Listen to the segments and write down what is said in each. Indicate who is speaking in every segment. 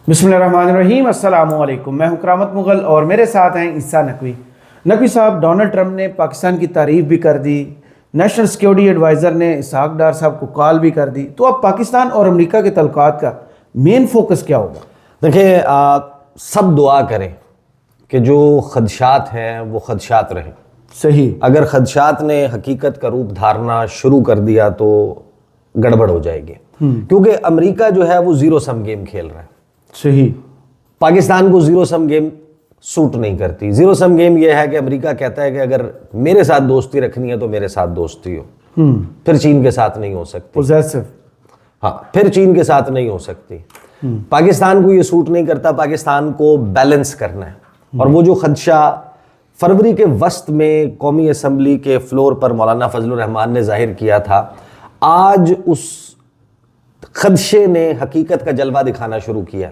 Speaker 1: बिस्मिल्लाहिर्रहमानिर्रहीम, अस्सलामु अलैकुम। मैं हूं करामत मुगल और मेरे साथ हैं ईसा नकवी। नकवी साहब, डोनाल्ड ट्रंप ने पाकिस्तान की तारीफ भी कर दी, नेशनल सिक्योरिटी एडवाइज़र ने इसहाक डार साहब को कॉल भी कर दी। तो अब पाकिस्तान और अमेरिका के तल्लुकात का मेन फोकस क्या होगा?
Speaker 2: देखिए, सब दुआ करें कि जो खदशात हैं वो खदशात रहें।
Speaker 1: सही।
Speaker 2: अगर खदशात ने हकीकत का रूप धारना शुरू कर दिया तो गड़बड़ हो जाएगी, क्योंकि अमेरिका जो है वो जीरो सम गेम खेल रहा है।
Speaker 1: सही।
Speaker 2: पाकिस्तान को जीरो सम गेम सूट नहीं करती। जीरो सम गेम यह है कि अमेरिका कहता है कि अगर मेरे साथ दोस्ती रखनी है तो मेरे साथ दोस्ती हो, फिर चीन के साथ नहीं हो सकती।
Speaker 1: पोजेसिव।
Speaker 2: हाँ, फिर चीन के साथ नहीं हो सकती। पाकिस्तान को ये सूट नहीं करता। पाकिस्तान को बैलेंस करना है। और वो जो खदशा फरवरी के वस्त में कौमी असम्बली के फ्लोर पर मौलाना फजलुर रहमान ने जाहिर किया था, आज उस खदशे ने हकीकत का जलवा दिखाना शुरू किया।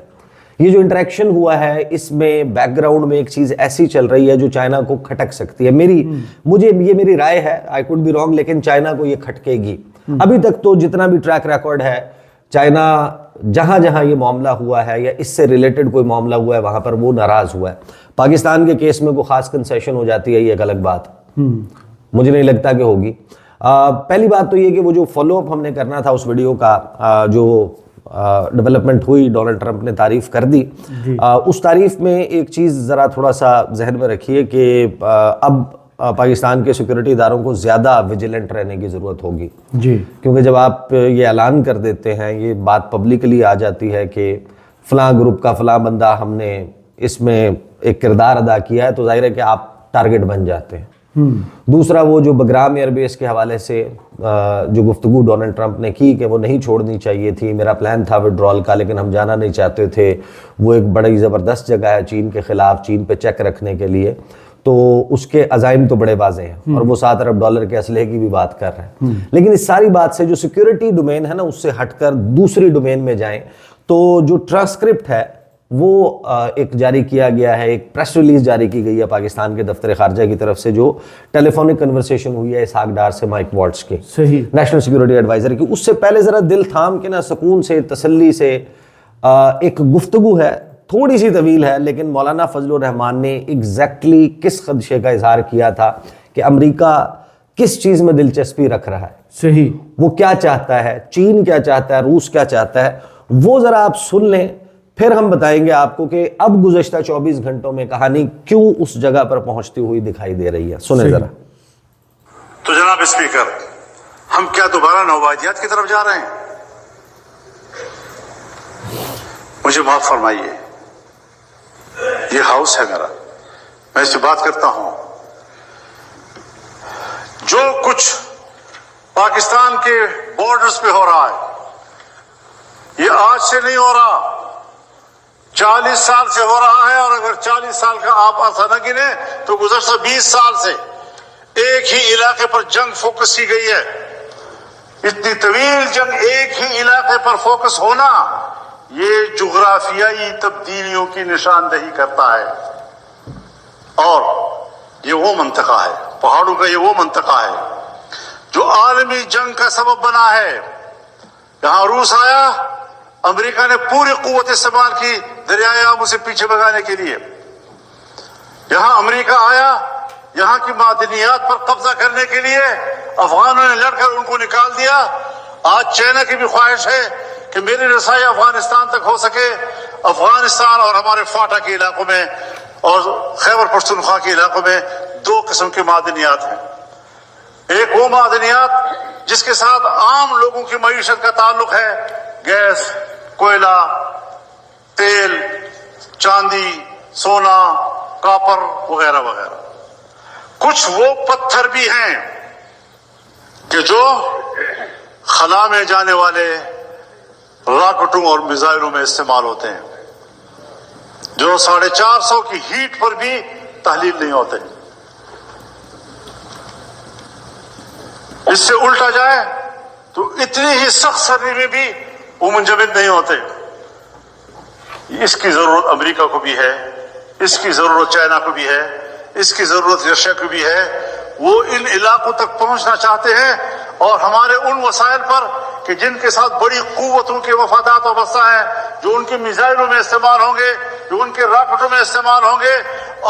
Speaker 2: ये जो इंटरेक्शन हुआ है, इसमें बैकग्राउंड में एक चीज ऐसी चल रही है जो चाइना को खटक सकती है। मेरी राय है, आई कुड बी रॉन्ग, लेकिन चाइना को ये खटकेगी। अभी तक तो जितना भी ट्रैक रिकॉर्ड है, चाइना जहां जहां ये मामला हुआ है या इससे रिलेटेड कोई मामला हुआ है वहां पर वो नाराज हुआ है। पाकिस्तान के केस में कोई खास कंसेशन हो जाती है, ये एक अलग बात मुझे नहीं लगता कि होगी। पहली बात तो ये कि वो जो फॉलोअप हमने करना था उस वीडियो का, जो डेवलपमेंट हुई, डोनाल्ड ट्रंप ने तारीफ कर दी। उस तारीफ में एक चीज़ ज़रा थोड़ा सा जहन में रखिए कि अब पाकिस्तान के सिक्योरिटी इदारों को ज़्यादा विजिलेंट रहने की ज़रूरत होगी जी। क्योंकि जब आप ये ऐलान कर देते हैं, ये बात पब्लिकली आ जाती है कि फ़लाँ ग्रुप का फ़लाँ बंदा हमने इसमें एक किरदार अदा किया है, तो जाहिर है कि आप टारगेट बन जाते हैं। दूसरा, वो जो बगराम एयरबेस के हवाले से जो गुफ्तगू डोनाल्ड ट्रंप ने की कि वो नहीं छोड़नी चाहिए थी, मेरा प्लान था विड्रॉल का लेकिन हम जाना नहीं चाहते थे। वो एक बड़ी ज़बरदस्त जगह है चीन के ख़िलाफ़, चीन पे चेक रखने के लिए, तो उसके अज़ाइम तो बड़े वाज़े हैं। और वो $7 अरब के असलहे की भी बात कर रहे हैं। लेकिन इस सारी बात से जो सिक्योरिटी डोमेन है ना, उससे हटकर दूसरी डोमेन में जाएं तो जो ट्रांसक्रिप्ट है वो एक जारी किया गया है, एक प्रेस रिलीज जारी की गई है पाकिस्तान के दफ्तर खारजा की तरफ से, जो टेलीफोनिक कन्वर्सेशन हुई है इसहाक डार से माइक वॉट्स के, सही, नेशनल सिक्योरिटी एडवाइजर की। उससे पहले जरा दिल थाम के ना, सुकून से, तसल्ली से एक गुफ्तगू है, थोड़ी सी तवील है, लेकिन मौलाना फजलुर रहमान ने एग्जैक्टली किस खदशे का इजहार किया था कि अमेरिका किस चीज में दिलचस्पी रख रहा है, सही, वो क्या चाहता है, चीन क्या चाहता है, रूस क्या चाहता है, वो जरा आप सुन लें। फिर हम बताएंगे आपको कि अब गुज़श्ता 24 घंटों में कहानी क्यों उस जगह पर पहुंचती हुई दिखाई दे रही है। सुने जरा।
Speaker 3: तो जनाब स्पीकर, हम क्या दोबारा नौवादियात की तरफ जा रहे हैं? मुझे माफ फरमाइए, ये हाउस है मेरा, मैं इससे बात करता हूं। जो कुछ पाकिस्तान के बॉर्डर्स पे हो रहा है, ये आज से नहीं हो रहा, 40 साल से हो रहा है। और अगर 40 साल का आप अर्थ न गिने तो गुज़श्ता 20 साल से एक ही इलाके पर जंग फोकस की गई है। इतनी तवील जंग एक ही इलाके पर फोकस होना, ये जुग्राफियाई तब्दीलियों की निशानदही करता है। और ये वो मंतका है, पहाड़ों का ये वो मंतका है जो आलमी जंग का सबब बना है। यहां रूस आया, अमेरिका ने पूरी कुव्वत इस्तेमाल की दरियाए आमू से पीछे भगाने के लिए। यहां अमेरिका आया, यहां की मादनियात पर कब्जा करने के लिए। अफगानों ने लड़कर उनको निकाल दिया। आज चाइना की भी ख्वाहिश है कि मेरी रसाई अफगानिस्तान तक हो सके। अफगानिस्तान और हमारे फाटा के इलाकों में और खैबर पख्तूनख्वा के इलाकों में दो किस्म के मादनियात हैं। एक वो मादनियात जिसके साथ आम लोगों की मईशत का ताल्लुक है, गैस, कोयला, तेल, चांदी, सोना, कॉपर वगैरह वगैरह। कुछ वो पत्थर भी हैं कि जो खला में जाने वाले रॉकेटों और मिसाइलों में इस्तेमाल होते हैं, जो 450 की हीट पर भी तहलील नहीं होते। इससे उल्टा जाए तो इतनी ही सख्त सर्दी में भी वो मुंजमद नहीं होते। इसकी जरूरत अमेरिका को भी है, इसकी जरूरत चाइना को भी है, इसकी जरूरत रशिया को भी है। वो इन इलाकों तक पहुंचना चाहते हैं और हमारे उन वसाइल पर कि जिनके साथ बड़ी कुव्वतों के वफादात वाबस्ता हैं, जो उनकी मिसाइलों में इस्तेमाल होंगे, जो उनके रॉकेटों में इस्तेमाल होंगे,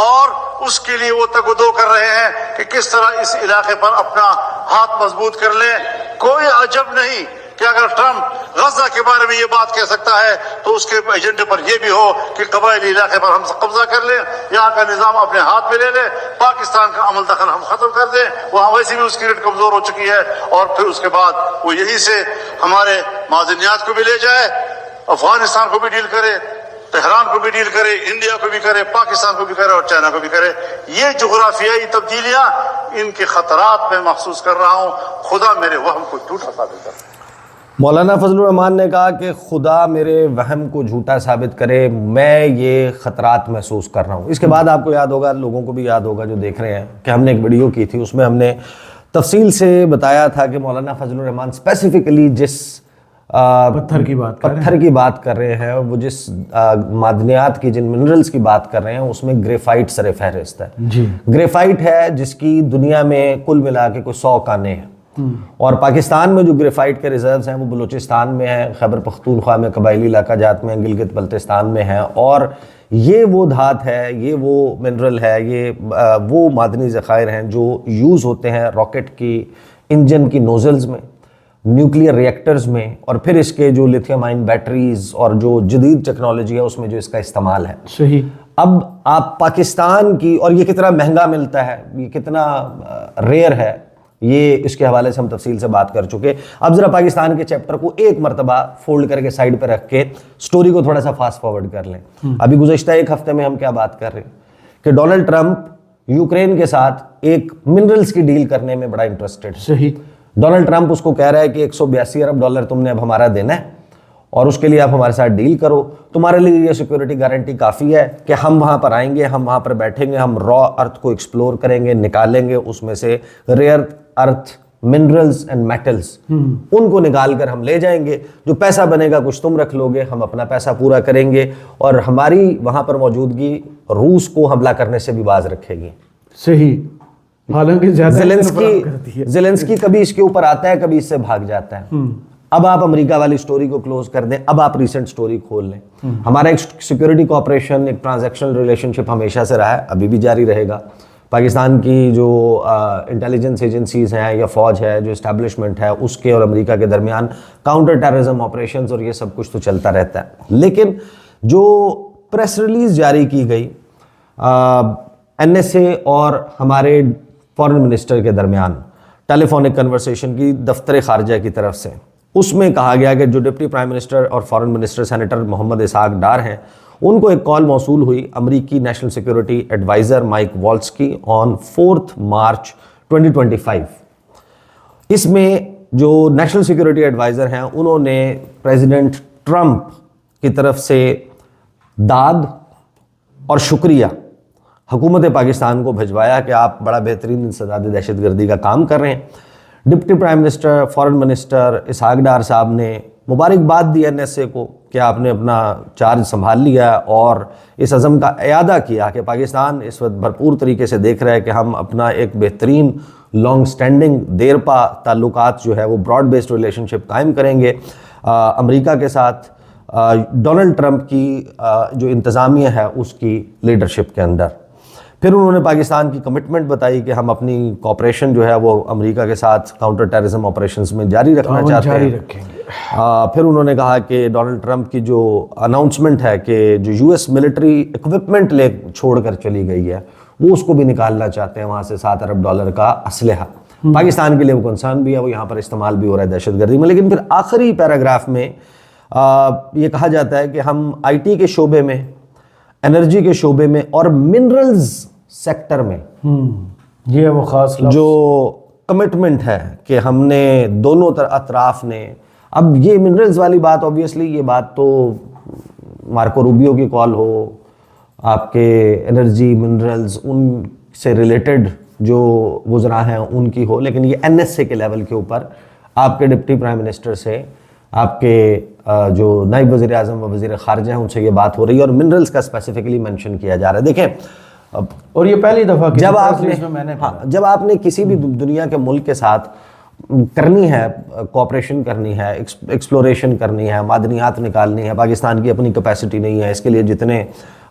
Speaker 3: और उसके लिए वो तगदो कर रहे हैं कि किस तरह इस इलाके पर अपना हाथ मजबूत कर ले। कोई अजब नहीं कि अगर ट्रंप गजा के बारे में ये बात कह सकता है तो उसके एजेंडे पर यह भी हो कि कबायली इलाके पर हम कब्जा कर लें, यहाँ का निजाम अपने हाथ में ले ले, पाकिस्तान का अमल दखल हम खत्म कर दें। वहां वैसे भी उसकी रेट कमजोर हो चुकी है, और फिर उसके बाद वो यही से हमारे मादनियात को भी ले जाए, अफगानिस्तान को भी डील करे, तेहरान को भी डील करे, इंडिया को भी करे, पाकिस्तान को भी करे और चाइना को भी करे। ये जुग्राफियाई तब्दीलियां, इनके खतरात मैं महसूस कर रहा हूं। खुदा मेरे वहम को झूठा साबित करे।
Speaker 2: मौलाना फजलुर रहमान ने कहा कि खुदा मेरे वहम को झूठा साबित करे, मैं ये ख़तरात महसूस कर रहा हूँ। इसके बाद आपको याद होगा, लोगों को भी याद होगा जो देख रहे हैं, कि हमने एक वीडियो की थी, उसमें हमने तफसील से बताया था कि मौलाना फजलुर रहमान स्पेसिफिकली जिस
Speaker 1: पत्थर की बात
Speaker 2: कर रहे हैं, वो जिस मादनियात की, जिन मिनरल्स की बात कर रहे हैं, उसमें ग्रेफाइट सर फहरिस्त है
Speaker 1: जी।
Speaker 2: ग्रेफाइट है जिसकी दुनिया में कुल मिला के कोई 100 काने हैं, और पाकिस्तान में जो ग्रेफाइट के रिजर्व्स हैं वो बलूचिस्तान में है, खैबर पख्तूनख्वा में, कबायली इलाका जात में, गिलगित बल्तिस्तान में है। और ये वो धात है, ये वो मिनरल है, ये वो मादनी ज़खायर हैं जो यूज़ होते हैं रॉकेट की इंजन की नोजल्स में, न्यूक्लियर रिएक्टर्स में, और फिर इसके जो लिथियम आयन बैटरीज और जो जदीद टेक्नोलॉजी है उसमें जो इसका इस्तेमाल है।
Speaker 1: सही।
Speaker 2: अब आप पाकिस्तान की, और ये कितना महंगा मिलता है, ये कितना रेयर है, ये इसके हवाले से हम तफसील से बात कर चुके। अब जरा पाकिस्तान के चैप्टर को एक मरतबा फोल्ड करके साइड पे रख के स्टोरी को थोड़ा सा फास्ट फॉरवर्ड कर लें। अभी गुज़श्ता एक हफ्ते में हम क्या बात कर रहे हैं कि डोनाल्ड ट्रंप यूक्रेन के साथ एक मिनरल्स की डील करने में बड़ा इंटरेस्टेड है।
Speaker 1: सही।
Speaker 2: डोनाल्ड ट्रंप उसको कह रहा है कि 182 अरब डॉलर तुमने अब हमारा देना है, और उसके लिए आप हमारे साथ डील करो। तुम्हारे लिए ये सिक्योरिटी गारंटी काफ़ी है कि हम वहाँ पर आएंगे, हम वहाँ पर बैठेंगे, हम रॉ अर्थ को एक्सप्लोर करेंगे, निकालेंगे उसमें से rare earth minerals and metals, उनको निकाल कर हम ले जाएंगे। जो पैसा बनेगा कुछ तुम रख लोगे, हम अपना पैसा पूरा करेंगे, और हमारी वहाँ पर मौजूदगी रूस को हमला करने से भी बाज रखेगी।
Speaker 1: सही। हालांकि
Speaker 2: ज़ेलेंस्की कभी इसके ऊपर आता है, कभी इससे भाग जाता है। अब आप अमेरिका वाली स्टोरी को क्लोज कर दें, अब आप रीसेंट स्टोरी खोल लें। हमारा एक सिक्योरिटी कोऑपरेशन, एक ट्रांजैक्शनल रिलेशनशिप हमेशा से रहा है, अभी भी जारी रहेगा। पाकिस्तान की जो इंटेलिजेंस एजेंसीज हैं या फौज है, जो इस्टेब्लिशमेंट है, उसके और अमेरिका के दरमियान काउंटर टेररिज्म ऑपरेशंस और ये सब कुछ तो चलता रहता है। लेकिन जो प्रेस रिलीज जारी की गई NSA और हमारे फॉरेन मिनिस्टर के दरमियान टेलीफोनिक कन्वर्सेशन की दफ्तर खारजा की तरफ से, उसमें कहा गया कि जो डिप्टी प्राइम मिनिस्टर और foreign minister senator Mohammad Ishaq Dar हैं, उनको एक कॉल मौसूल हुई अमरीकी national security adviser Mike Waltz की ऑन 4 मार्च 2025। इसमें जो नेशनल सिक्योरिटी एडवाइज़र हैं, उन्होंने प्रेसिडेंट ट्रंप की तरफ से दाद और शुक्रिया हुकूमत पाकिस्तान को भिजवाया कि आप बड़ा बेहतरीन इंसदाद दहशतगर्दी का काम कर रहे हैं। Deputy prime minister, foreign minister Ishaq Dar साहब ने मुबारकबाद दी NSA को कि आपने अपना चार्ज संभाल लिया और इस अज़म का इयादा किया कि पाकिस्तान इस वक्त भरपूर तरीके से देख रहा है कि हम अपना एक बेहतरीन लॉन्ग स्टैंडिंग देरपा ताल्लुकात जो है वो ब्रॉड बेस्ड रिलेशनशिप कायम करेंगे अमेरिका के साथ, डोनाल्ड ट्रंप की जो इंतज़ामिया है उसकी लीडरशिप के अंदर। फिर उन्होंने पाकिस्तान की कमिटमेंट बताई कि हम अपनी कॉपरेशन जो है वो अमेरिका के साथ काउंटर टेररिज्म ऑपरेशंस में जारी रखना चाहते हैं। फिर उन्होंने कहा कि डोनाल्ड ट्रंप की जो अनाउंसमेंट है कि जो US मिलिट्री इक्विपमेंट ले छोड़ कर चली गई है, वो उसको भी निकालना चाहते हैं वहाँ से $7 अरब का असलहा। पाकिस्तान के लिए वो कंसर्न भी है, वो यहाँ पर इस्तेमाल भी हो रहा है दहशतगर्दी में। लेकिन फिर आखिरी पैराग्राफ में ये कहा जाता है कि हम IT के शोबे में, एनर्जी के शोबे में और मिनरल्स सेक्टर में
Speaker 1: ये वो खास
Speaker 2: जो कमिटमेंट है कि हमने दोनों अतराफ ने, अब ये मिनरल्स वाली बात ऑब्वियसली ये बात तो मार्को रूबियो की कॉल हो, आपके एनर्जी मिनरल्स उनसे रिलेटेड जो वज़रा हैं उनकी हो, लेकिन ये NSA के लेवल के ऊपर आपके डिप्टी प्राइम मिनिस्टर से, आपके जो नायब वज़ीर आज़म व वज़ीर ख़ारिजा हैं उनसे ये बात हो रही है और मिनरल्स का स्पेसिफिकली मेंशन किया जा रहा है। देखें,
Speaker 1: और ये पहली दफ़ा
Speaker 2: जब आपने किसी भी दुनिया के मुल्क के साथ करनी है, कोऑपरेशन करनी है, एक्सप्लोरेशन करनी है, मादनियात निकालनी है। पाकिस्तान की अपनी कैपेसिटी नहीं है, इसके लिए जितने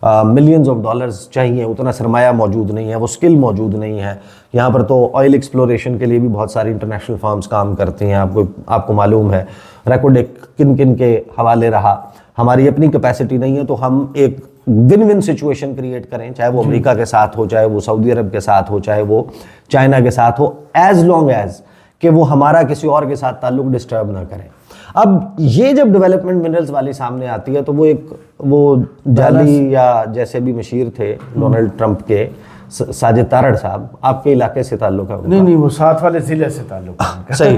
Speaker 2: मिलियंस ऑफ डॉलर्स चाहिए उतना सरमाया मौजूद नहीं है, वो स्किल मौजूद नहीं है। यहाँ पर तो ऑयल एक्सप्लोरेशन के लिए भी बहुत सारी इंटरनेशनल फर्म्स काम करती हैं, आपको मालूम है। रेकोडेक किन किन के हवाले रहा, हमारी अपनी कैपेसिटी नहीं है, तो हम एक विन विन सिचुएशन क्रिएट करें, चाहे वो अमेरिका के साथ हो, चाहे वो सऊदी अरब के साथ हो, चाहे वो चाइना के साथ हो, एज लॉन्ग एज कि वो हमारा किसी और के साथ ताल्लुक डिस्टर्ब ना करें। अब ये जब डेवलपमेंट मिनरल्स वाली सामने आती है तो वो जाली या जैसे भी मशीर थे डोनाल्ड ट्रंप के साजिद तारड़ साहब, आपके इलाके से ताल्लुक है?
Speaker 1: नहीं, वो साथ वाले जिले से ताल्लुक है।
Speaker 2: सही।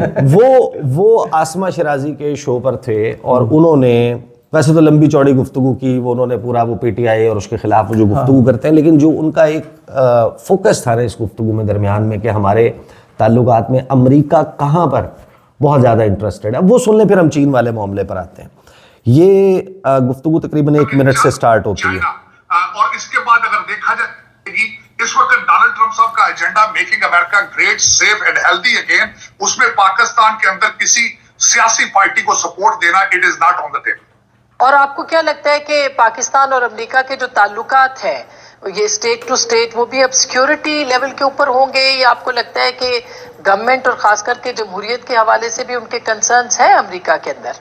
Speaker 2: वो आसमा शिराजी के शो पर थे और उन्होंने वैसे तो लंबी चौड़ी गुफ्तगू की, वो उन्होंने पूरा वो पीटीआई और उसके खिलाफ जो गुफ्तगू करते हैं, लेकिन जो उनका एक फोकस था ना इस गुफ्तगू में दरमियान में कि हमारे ताल्लुकात में अमेरिका कहाँ पर बहुत ज़्यादा इंटरेस्टेड है, वो सुन लें, फिर हम चीन वाले मामले पर आते हैं। ये गुफ्तगू तकरीबन 1 मिनट से स्टार्ट होती है।
Speaker 3: और इसके बाद अगर देखा जाए कि इस वक्त डोनाल्ड ट्रंप साहब का agenda making America great, safe and healthy again, उसमें पाकिस्तान के अंदर किसी सियासी पार्टी को सपोर्ट देना it is not on the table.
Speaker 4: और आपको क्या लगता है कि पाकिस्तान और अमेरिका के जो ताल्लुकात हैं ये स्टेट टू स्टेट वो भी अब सिक्योरिटी लेवल के ऊपर होंगे, या आपको लगता है कि गवर्नमेंट और खास करके जमहूरियत के हवाले से भी उनके कंसर्न्स हैं अमेरिका के अंदर?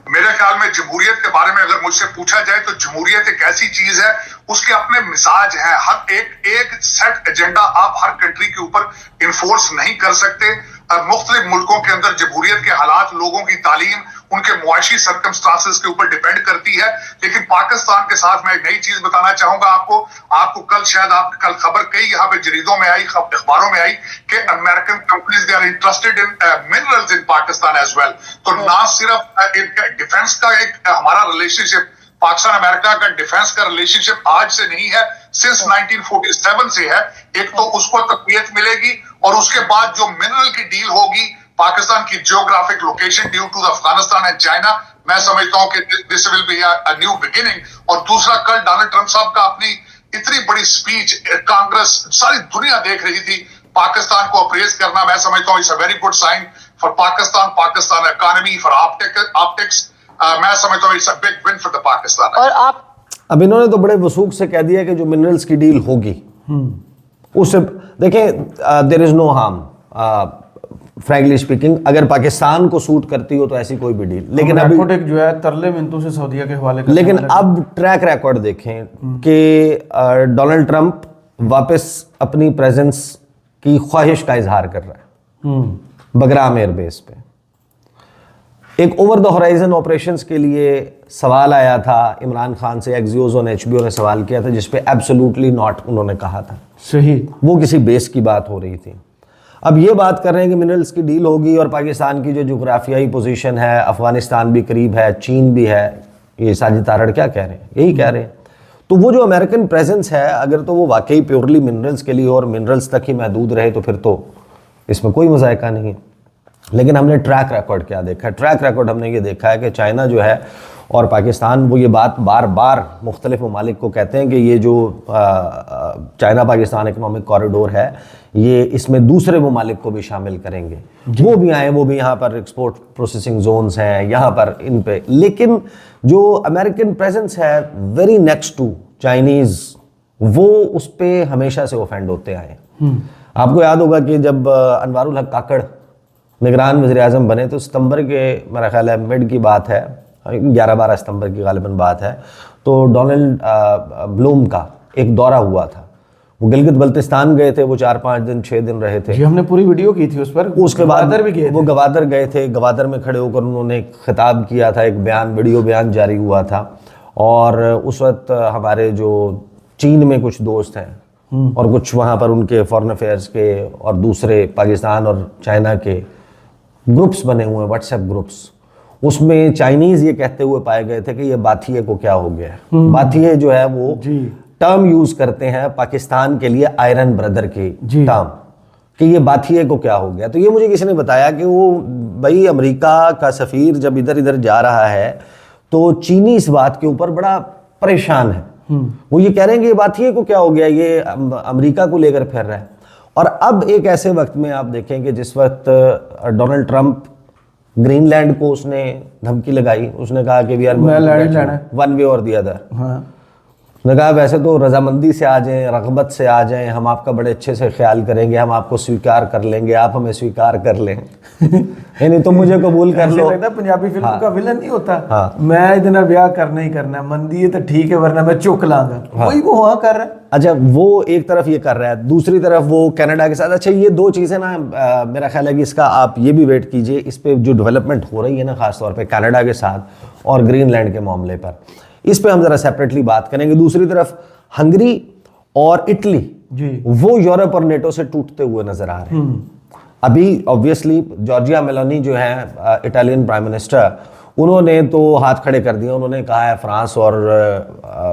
Speaker 3: मेरे ख्याल में जमहूरियत के बारे में अगर मुझसे पूछा जाए तो जमहूरियत एक ऐसी चीज है, उसके अपने मिजाज हैं। हर एक सेट एजेंडा आप हर कंट्री के ऊपर इन्फोर्स नहीं कर सकते। मुख्तलिफ मुल्कों के अंदर जमहूरियत के हालात, लोगों की तालीम, उनके मुआशी सर्कमस्टांसेस के ऊपर डिपेंड करती है। लेकिन पाकिस्तान के साथ मैं एक नई चीज बताना चाहूंगा आपको कल शायद कल खबर कई यहाँ पे जरीदों में आई, अखबारों में आई कि American companies they are interested in minerals in Pakistan as well. तो ना सिर्फ डिफेंस का एक हमारा रिलेशनशिप, पाकिस्तान अमेरिका का डिफेंस का रिलेशनशिप आज से नहीं है, सिंस 1947 से है। एक तो उसको तकवीयत मिलेगी और उसके बाद जो मिनरल की डील होगी पाकिस्तान की geographic location due to Afghanistan and China, मैं समझता हूं कि this will be a new beginning. और दूसरा, कल डोनाल्ड ट्रंप साहब का अपनी इतनी बड़ी स्पीच कांग्रेस सारी दुनिया देख रही थी, पाकिस्तान को अप्रेज करना मैं समझता हूं it's a very good sign for Pakistan economy, for optics. मैं समझता हूं it's a big win for the Pakistan.
Speaker 4: और आप
Speaker 2: अब इन्होंने तो बड़े वसूख से कह दिया कि जो मिनरल्स की डील होगी उससे देखें, there is no harm frankly speaking, अगर पाकिस्तान को सूट करती हो तो ऐसी कोई भी डील। लेकिन अभी
Speaker 1: जो है तरले मिनटों से सऊदीया के हवाले करने
Speaker 2: लेकिन
Speaker 1: वाला
Speaker 2: अब ट्रैक रिकॉर्ड देखें कि डोनाल्ड ट्रंप वापस अपनी प्रेजेंस की ख्वाहिश का इजहार कर रहा है बगराम एयरबेस पे। एक ओवर द होराइजन ऑपरेशंस के लिए सवाल आया था इमरान खान से, एक्सियोस और एचबीओ ने सवाल किया था, जिसपे एब्सोल्युटली नॉट उन्होंने कहा था।
Speaker 1: सही,
Speaker 2: वो किसी बेस की बात हो रही थी। अब ये बात कर रहे हैं कि मिनरल्स की डील होगी और पाकिस्तान की जो जोग्राफियाई पोजीशन है, अफगानिस्तान भी करीब है, चीन भी है। ये साजिद तारड़ क्या कह रहे हैं? यही कह रहे हैं। तो वो जो अमेरिकन प्रेजेंस है, अगर तो वो वाकई प्योरली मिनरल्स के लिए और मिनरल्स तक ही महदूद रहे तो फिर तो इसमें कोई मजायका नहीं है। लेकिन हमने ट्रैक रिकॉर्ड क्या देखा है? ट्रैक रिकॉर्ड हमने ये देखा है कि चाइना जो है और पाकिस्तान, वो ये बात बार बार मुख्तलिफ ममालिक को कहते हैं कि ये जो चाइना पाकिस्तान इकनॉमिक कॉरिडोर है, ये इसमें दूसरे ममालिक को भी शामिल करेंगे, वो भी आए, वो भी यहाँ पर एक्सपोर्ट प्रोसेसिंग जोन्स हैं यहाँ पर इन पे। लेकिन जो अमेरिकन प्रेजेंस है वेरी नेक्स्ट टू चाइनीज़, वो उस पर हमेशा से ऑफेंड होते आए। आपको याद होगा कि जब अनवारुल हक काकड़ निगरान वज़ीर आज़म बने तो सितंबर के, मेरा ख्याल है मिड की बात है, 11-12 सितंबर की गालिबन बात है, तो डोनाल्ड ब्लूम का एक दौरा हुआ था। वो गिलगित बल्तिस्तान गए थे, वो 4-5 दिन 6 दिन रहे थे।
Speaker 1: जी, हमने पूरी वीडियो की थी उस पर।
Speaker 2: उसके बाद
Speaker 1: भी गए
Speaker 2: वो गवादर गए थे। गवादर में खड़े होकर उन्होंने एक खिताब किया था, एक बयान, वीडियो बयान जारी हुआ था। और उस वक्त हमारे जो चीन में कुछ दोस्त हैं और कुछ वहाँ पर उनके फॉरेन अफेयर्स के और दूसरे पाकिस्तान और चाइना के ग्रुप्स बने हुए हैं, व्हाट्सएप ग्रुप्स, उसमें चाइनीज़ ये कहते हुए पाए गए थे कि ये बाथिये को क्या हो गया है। बाथिये जो है वो टर्म यूज़ करते हैं पाकिस्तान के लिए आयरन ब्रदर की टर्म, कि ये बाथिये को क्या हो गया। तो ये मुझे किसी ने बताया कि वो भाई अमेरिका का सफ़ीर जब इधर इधर जा रहा है तो चीनी इस बात के ऊपर बड़ा परेशान है। वो ये कह रहे हैं कि ये बाथिये को क्या हो गया, ये अमेरिका को लेकर फिर रहा है। और अब एक ऐसे वक्त में आप देखें कि जिस वक्त डोनाल्ड ट्रंप ग्रीनलैंड को उसने धमकी लगाई, उसने कहा कि वी आर
Speaker 1: मैं लड़ लेना है।
Speaker 2: वन वे और दी अदर।
Speaker 1: हाँ
Speaker 2: उसने कहा वैसे तो रजामंदी से आ जाएं, रगबत से आ जाएं, हम आपका बड़े अच्छे से ख्याल करेंगे, हम आपको स्वीकार कर लेंगे, आप हमें स्वीकार कर लें यानी तुम मुझे कबूल कर
Speaker 1: ऐसे
Speaker 2: लो।
Speaker 1: लगता है पंजाबी फिल्म
Speaker 2: हाँ।
Speaker 1: का विलन नहीं होता।
Speaker 2: हाँ।
Speaker 1: मैं इतना ब्याह करना ही करना है, मंदी है तो ठीक है वरना मैं चुक लांगा। वही वो हाँ कर रहा है।
Speaker 2: अच्छा, वो एक तरफ ये कर रहा है, दूसरी तरफ वो कनाडा के साथ। अच्छा, ये दो चीज़ें ना मेरा ख्याल है कि इसका आप ये भी वेट कीजिए, इस पे जो डेवलपमेंट हो रही है ना खासतौर पे कनाडा के साथ और ग्रीनलैंड के मामले पर, इस पे हम जरा सेपरेटली बात करेंगे। दूसरी तरफ हंगरी और इटली
Speaker 1: जी।
Speaker 2: वो यूरोप और नेटो से टूटते हुए नजर आ रहे हैं। अभी ऑब्वियसली जॉर्जिया मेलोनी जो है इटालियन प्राइम मिनिस्टर, उन्होंने तो हाथ खड़े कर दिए। उन्होंने कहा है फ्रांस और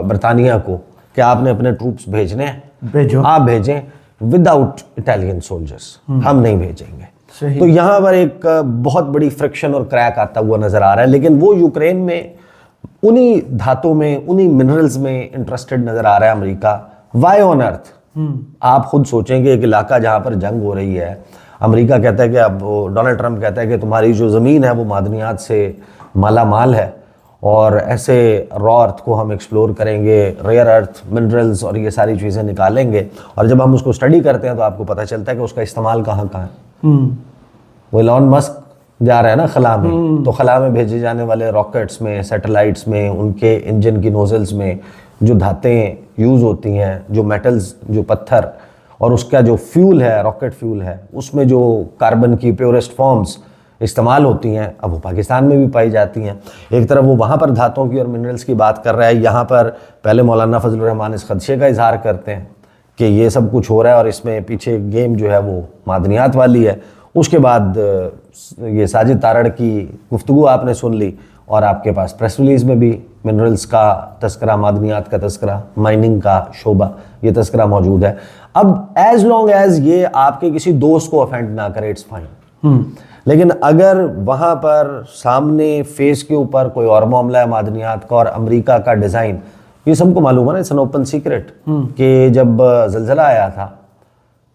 Speaker 2: बरतानिया को कि आपने अपने ट्रूप्स भेजने हैं,
Speaker 1: भेजो।
Speaker 2: आप भेजें विदाउट इटालियन सोल्जर्स, हम नहीं भेजेंगे।
Speaker 1: सही।
Speaker 2: तो यहाँ पर एक बहुत बड़ी फ्रिक्शन और क्रैक आता हुआ नजर आ रहा है। लेकिन वो यूक्रेन में उन्हीं धातों में, उन्हीं मिनरल्स में इंटरेस्टेड नजर आ रहा है अमेरिका। Y on earth? आप खुद सोचेंगे एक इलाका जहां पर जंग हो रही है, अमेरिका कहता है कि अब डोनाल्ड ट्रंप कहता है कि तुम्हारी जो ज़मीन है वो मादनियात से माला माल है और ऐसे रॉ अर्थ को हम एक्सप्लोर करेंगे, रेयर अर्थ मिनरल्स और ये सारी चीज़ें निकालेंगे, और जब हम उसको स्टडी करते हैं तो आपको पता चलता है कि उसका इस्तेमाल कहाँ कहाँ है। वो इलॉन मस्क जा रहा है ना खला में, तो खला में भेजे जाने वाले रॉकेट्स में, सैटेलाइट्स में, उनके इंजन की नोजल्स में जो धातें यूज़ होती हैं, जो मेटल्स, जो पत्थर, और उसका जो फ्यूल है, रॉकेट फ्यूल है, उसमें जो कार्बन की प्योरेस्ट फॉर्म्स इस्तेमाल होती हैं, अब वो पाकिस्तान में भी पाई जाती हैं। एक तरफ वो वहाँ पर धातों की और मिनरल्स की बात कर रहा है, यहाँ पर पहले मौलाना फजलुर रहमान इस खदशे का इजहार करते हैं कि ये सब कुछ हो रहा है और इसमें पीछे गेम जो है वो मादनियात वाली है। उसके बाद ये साजिद तारड़ की गुफ्तगू आपने सुन ली और आपके पास प्रेस रिलीज में भी मिनरल्स का तस्करा, मादनियात का तस्करा, माइनिंग का शोबा, ये तस्करा मौजूद है। अब एज लॉन्ग एज ये आपके किसी दोस्त को ऑफेंड ना करे, इट्स फाइन। लेकिन अगर वहाँ पर सामने फेस के ऊपर कोई और मामला है मादनियात का और अमेरिका का डिज़ाइन, ये सबको मालूम है ना, इट्स एन ओपन सीक्रेट कि जब ज़लज़ला आया था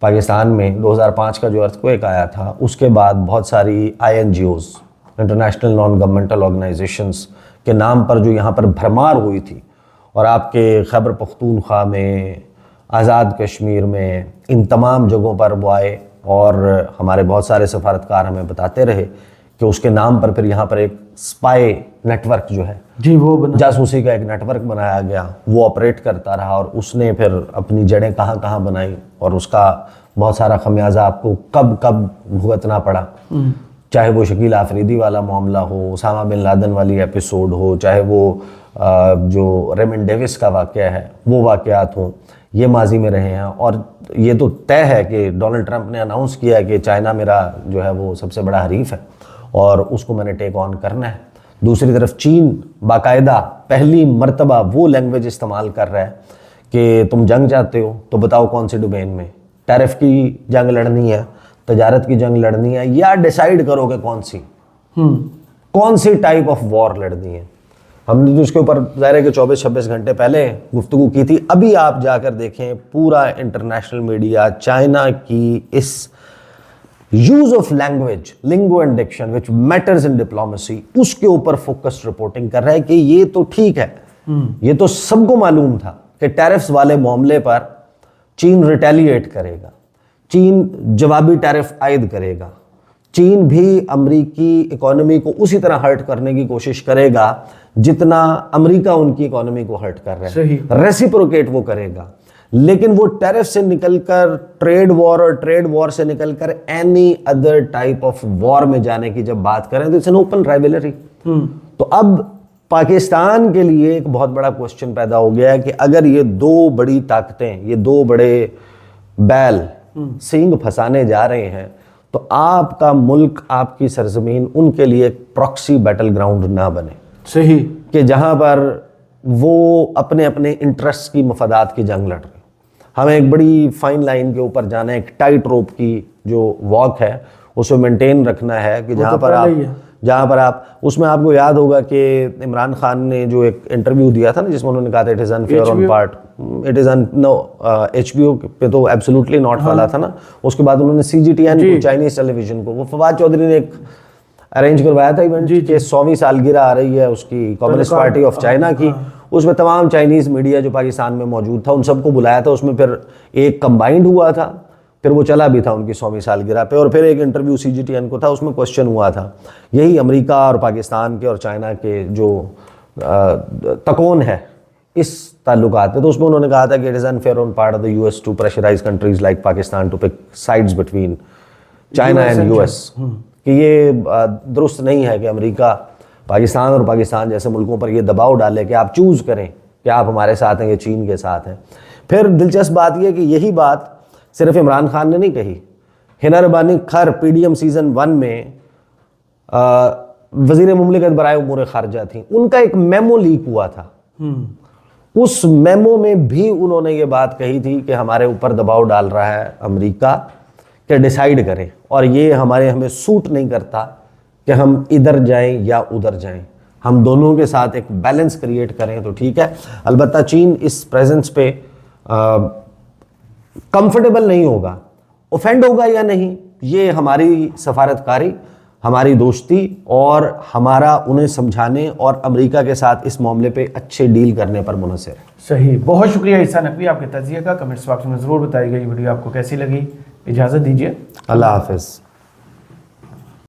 Speaker 2: पाकिस्तान में 2005 का जो अर्थक्वेक आया था, उसके बाद बहुत सारी INGOs, international non governmental organisations के नाम पर जो यहाँ पर भरमार हुई थी, और आपके खैबर पख्तूनख्वा में, आज़ाद कश्मीर में, इन तमाम जगहों पर वो आए और हमारे बहुत सारे सफारतकार हमें बताते रहे कि उसके नाम पर फिर यहाँ पर एक स्पाई नेटवर्क जो है
Speaker 1: जी, वो बना,
Speaker 2: जासूसी का एक नेटवर्क बनाया गया, वो ऑपरेट करता रहा और उसने फिर अपनी जड़ें कहाँ कहाँ बनाई और उसका बहुत सारा खमियाजा आपको कब कब भुगतना पड़ा। चाहे वो शकील आफरीदी वाला मामला हो, उसामा बिन लादेन वाली एपिसोड हो, चाहे वो जो रेमन डेविस का वाक़या है वो वाक़यात हों, ये माजी में रहे हैं। और ये तो तय है कि डोनाल्ड ट्रंप ने अनाउंस किया है कि चाइना मेरा जो है वो सबसे बड़ा हरीफ है और उसको मैंने टेक ऑन करना है। दूसरी तरफ चीन बाकायदा पहली मर्तबा वो लैंग्वेज इस्तेमाल कर रहा है कि तुम जंग चाहते हो तो बताओ कौन से डोमेन में, टैरिफ की जंग लड़नी है, तजारत की जंग लड़नी है, या डिसाइड करोगे कौन सी टाइप ऑफ वॉर लड़नी है। हमने तो उसके ऊपर ज़ाहिर है कि 24-26 घंटे पहले गुफ्तगू की थी। अभी आप जाकर देखें पूरा इंटरनेशनल मीडिया चाइना की इस use of language, lingo and diction which matters in diplomacy, उसके ऊपर फोकस्ड रिपोर्टिंग कर रहा है कि ये तो ठीक है, ये तो सबको मालूम था कि टैरिफ्स वाले मामले पर चीन रिटेलिएट करेगा, चीन जवाबी टैरिफ आयद करेगा, चीन भी अमेरिकी इकोनॉमी को उसी तरह हर्ट करने की कोशिश करेगा जितना अमेरिका उनकी इकोनॉमी को हर्ट कर रहा है, रेसिप्रोकेट वो करेगा। लेकिन वो टैरिफ से निकलकर ट्रेड वॉर और ट्रेड वॉर से निकलकर any other type of war में जाने की जब बात करें तो इट्स एन ओपन राइवलरी। तो अब पाकिस्तान के लिए एक बहुत बड़ा क्वेश्चन पैदा हो गया है कि अगर ये दो बड़ी ताकतें, ये दो बड़े बैल सींग फंसाने जा रहे हैं तो आपका मुल्क, आपकी सरजमीन उनके लिए एक प्रॉक्सी बैटल ग्राउंड ना बने।
Speaker 1: सही,
Speaker 2: कि जहां पर वो अपने अपने इंटरेस्ट की मफादात की जंग लड़ रहे हैं। हमें एक बड़ी फाइन लाइन के ऊपर जाना है, एक टाइट रोप की जो वॉक है उसको मेंटेन रखना है कि जहां पर आप जहाँ पर आप, उसमें आपको याद होगा कि इमरान खान ने जो एक इंटरव्यू दिया था ना, जिसमें उन्होंने कहा था it is unfair on part, it is no, HBO पे तो एब्सोल्युटली नॉट वाला था ना। उसके बाद उन्होंने CGTN को, चाइनीज टेलीविजन को, वो फवाद चौधरी ने एक अरेंज करवाया था इवेंट कि 100वीं सालगिरह आ रही है उसकी, कम्युनिस्ट पार्टी ऑफ चाइना की। उसमें तमाम चाइनीज़ मीडिया जो पाकिस्तान में मौजूद था उन सबको बुलाया था। उसमें फिर एक कंबाइंड हुआ था, फिर वो चला भी था उनकी 100वीं सालगिरह पे, और फिर एक इंटरव्यू CGTN को था, उसमें क्वेश्चन हुआ था यही अमेरिका और पाकिस्तान के और चाइना के जो तकोन है इस ताल्लुकात पे। तो उसमें उन्होंने कहा था कि it is unfair on part of the US to pressurise countries like Pakistan to pick sides between China and US, कि ये दुरुस्त नहीं है कि अमेरिका पाकिस्तान और पाकिस्तान जैसे मुल्कों पर ये दबाव डाले कि आप चूज़ करें कि आप हमारे साथ हैं या चीन के साथ हैं। फिर दिलचस्प बात यह कि यही बात सिर्फ इमरान खान ने नहीं कही, हिना रब्बानी खर PDM सीज़न 1 में वज़ीर मुमलिकत बराए उमूर खारजा थी, उनका एक मेमो लीक हुआ था। उस मेमो में भी उन्होंने ये बात कही थी कि हमारे ऊपर दबाव डाल रहा है अमेरिका कि डिसाइड करें, और ये हमें सूट नहीं करता कि हम इधर जाएं या उधर जाएं, हम दोनों के साथ एक बैलेंस क्रिएट करें तो ठीक है। अलबत्ता चीन इस प्रेजेंस पे कंफर्टेबल नहीं होगा, ऑफेंड होगा या नहीं, ये हमारी सफारतकारी, हमारी दोस्ती और हमारा उन्हें समझाने और अमेरिका के साथ इस मामले पे अच्छे डील करने पर मुनहसर है।
Speaker 1: सही, बहुत शुक्रिया ईसा नकवी आपके तजिए का। कमेंट्स बॉक्स में ज़रूर बताइएगा ये वीडियो आपको कैसी लगी। इजाज़त दीजिए,
Speaker 2: अल्लाह हाफिज़।